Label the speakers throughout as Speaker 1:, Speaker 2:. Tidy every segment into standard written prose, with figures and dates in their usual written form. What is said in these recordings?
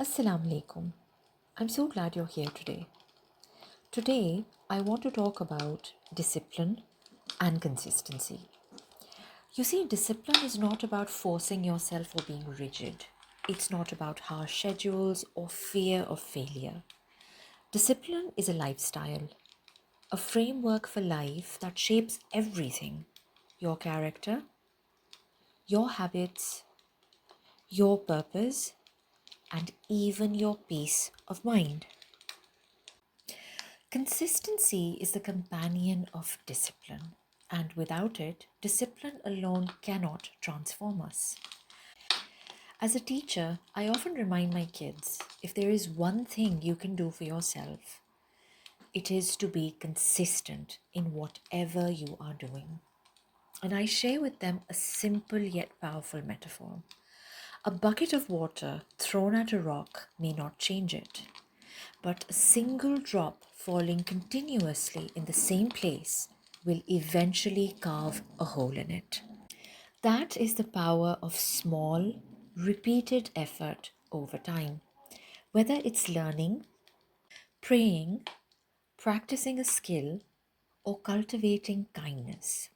Speaker 1: Assalamu alaikum. I'm so glad you're here today. Today, I want to talk about discipline and consistency. You see, discipline is not about forcing yourself or being rigid. It's not about harsh schedules or fear of failure. Discipline is a lifestyle, a framework for life that shapes everything: your character, your habits, your purpose, and even your peace of mind. Consistency is the companion of discipline, and without it, discipline alone cannot transform us. As a teacher, I often remind my kids, if there is one thing you can do for yourself, it is to be consistent in whatever you are doing. And I share with them a simple yet powerful metaphor. A bucket of water thrown at a rock may not change it, but a single drop falling continuously in the same place will eventually carve a hole in it. That is the power of small, repeated effort over time. Whether it's learning, praying, practicing a skill, or cultivating kindness,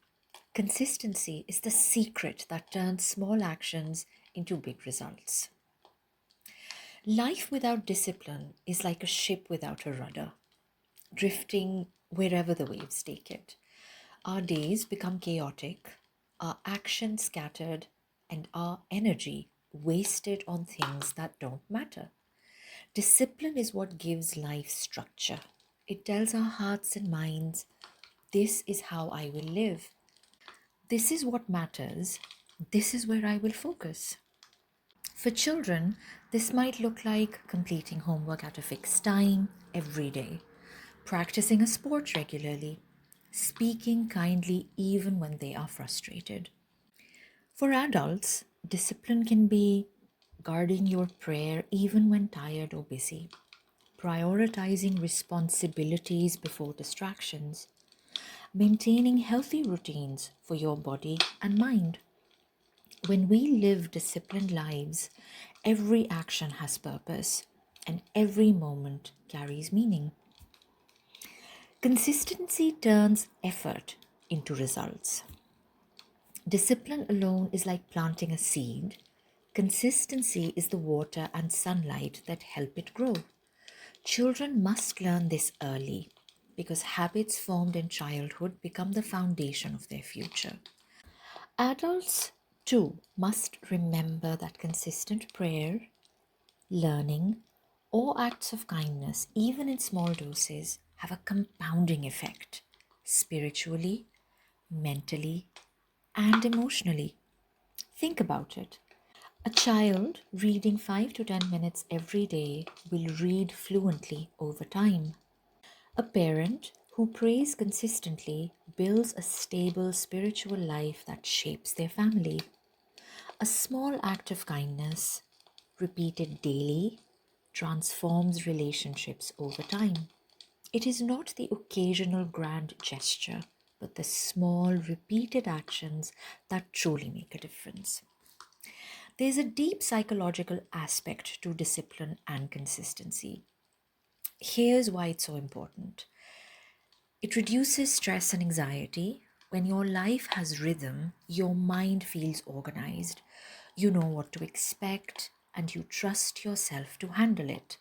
Speaker 1: consistency is the secret that turns small actions into big results. Life without discipline is like a ship without a rudder, drifting wherever the waves take it. Our days become chaotic, our actions scattered, and our energy wasted on things that don't matter. Discipline is what gives life structure. It tells our hearts and minds, this is how I will live. This is what matters. This is where I will focus. For children, this might look like completing homework at a fixed time every day, practicing a sport regularly, speaking kindly even when they are frustrated. For adults, discipline can be guarding your prayer even when tired or busy, prioritizing responsibilities before distractions, maintaining healthy routines for your body and mind. When we live disciplined lives, every action has purpose and every moment carries meaning. Consistency turns effort into results. Discipline alone is like planting a seed. Consistency is the water and sunlight that help it grow. Children must learn this early because habits formed in childhood become the foundation of their future. Adults, too, must remember that consistent prayer, learning, or acts of kindness, even in small doses, have a compounding effect spiritually, mentally, and emotionally. Think about it. A child reading 5 to 10 minutes every day will read fluently over time. A parent who prays consistently builds a stable spiritual life that shapes their family. A small act of kindness, repeated daily, transforms relationships over time. It is not the occasional grand gesture, but the small, repeated actions that truly make a difference. There's a deep psychological aspect to discipline and consistency. Here's why it's so important: it reduces stress and anxiety. When your life has rhythm, your mind feels organized. You know what to expect and you trust yourself to handle it.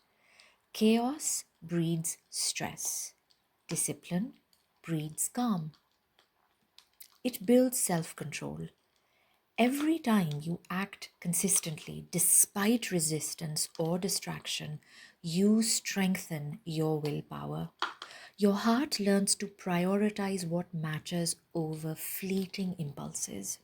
Speaker 1: Chaos breeds stress. Discipline breeds calm. It builds self control. Every time you act consistently, despite resistance or distraction, you strengthen your willpower. Your heart learns to prioritize what matters over fleeting impulses.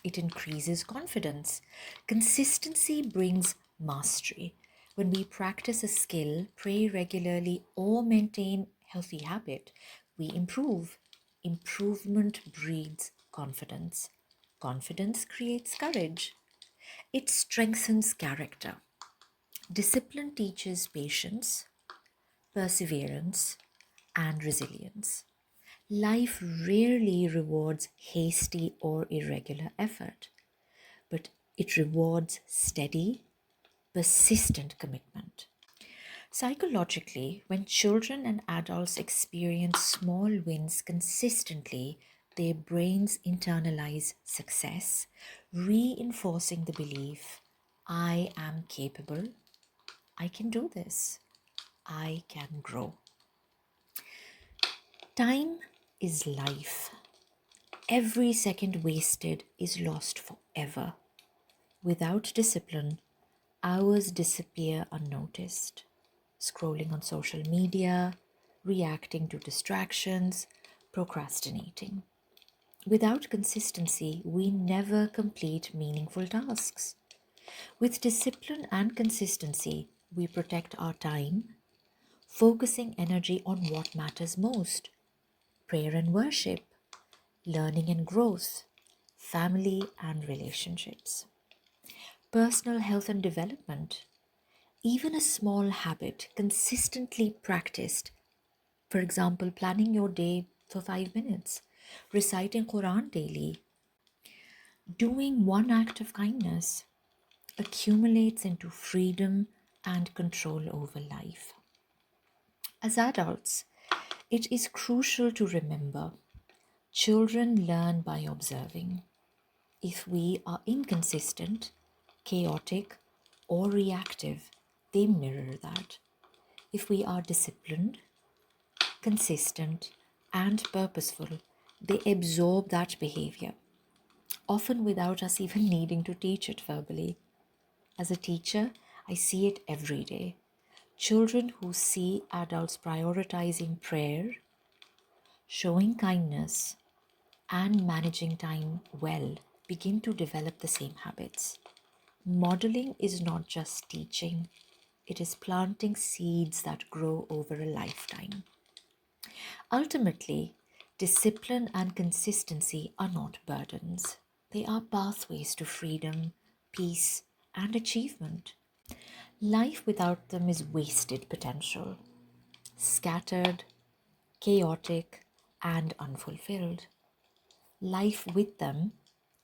Speaker 1: It increases confidence. Consistency brings mastery. When we practice a skill, pray regularly, or maintain healthy habit, we improve. Improvement breeds confidence. Confidence creates courage. It strengthens character. Discipline teaches patience, perseverance, and resilience. Life rarely rewards hasty or irregular effort, but it rewards steady, persistent commitment. Psychologically, when children and adults experience small wins consistently, their brains internalize success, reinforcing the belief I am capable, I can do this, I can grow. Time is life. Every second wasted is lost forever. Without discipline, hours disappear unnoticed. Scrolling on social media, reacting to distractions, procrastinating. Without consistency, we never complete meaningful tasks. With discipline and consistency, we protect our time, focusing energy on what matters most: prayer and worship, learning and growth, family and relationships, personal health and development. Even a small habit consistently practiced, for example, planning your day for 5 minutes, reciting Quran daily, doing one act of kindness, accumulates into freedom and control over life. As adults, it is crucial to remember children learn by observing. If we are inconsistent, chaotic, or reactive, they mirror that. If we are disciplined, consistent, and purposeful, they absorb that behavior, often without us even needing to teach it verbally. As a teacher, I see it every day. Children who see adults prioritizing prayer, showing kindness, and managing time well begin to develop the same habits. Modeling is not just teaching, it is planting seeds that grow over a lifetime. Ultimately, discipline and consistency are not burdens. They are pathways to freedom, peace, and achievement. Life without them is wasted potential, scattered, chaotic, and unfulfilled. Life with them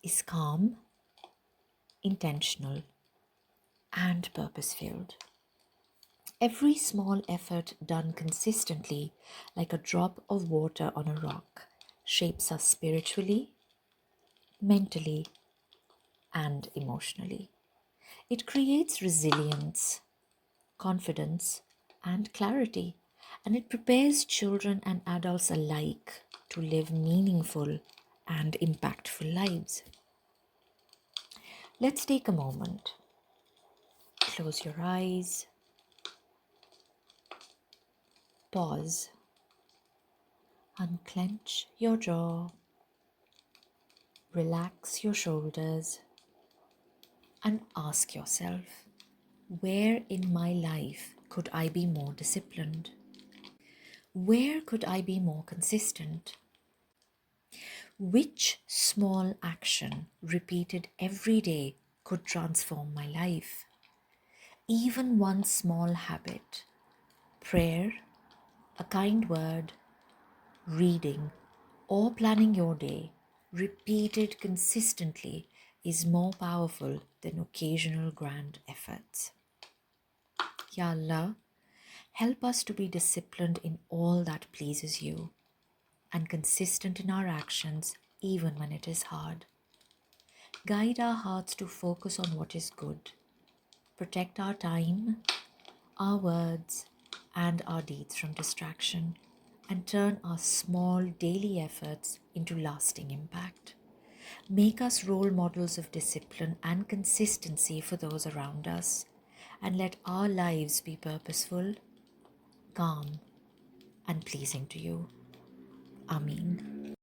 Speaker 1: is calm, intentional, and purpose filled. Every small effort done consistently, like a drop of water on a rock, shapes us spiritually, mentally, and emotionally. It creates resilience, confidence, and clarity, and it prepares children and adults alike to live meaningful and impactful lives. Let's take a moment. Close your eyes, pause, unclench your jaw, relax your shoulders, and ask yourself, where in my life could I be more disciplined? Where could I be more consistent? Which small action repeated every day could transform my life? Even one small habit, prayer, a kind word, reading, or planning your day, repeated consistently, is more powerful than occasional grand efforts. Ya Allah, help us to be disciplined in all that pleases you and consistent in our actions even when it is hard. Guide our hearts to focus on what is good. Protect our time, our words, and our deeds from distraction, and turn our small daily efforts into lasting impact. Make us role models of discipline and consistency for those around us, and let our lives be purposeful, calm, and pleasing to you. Ameen.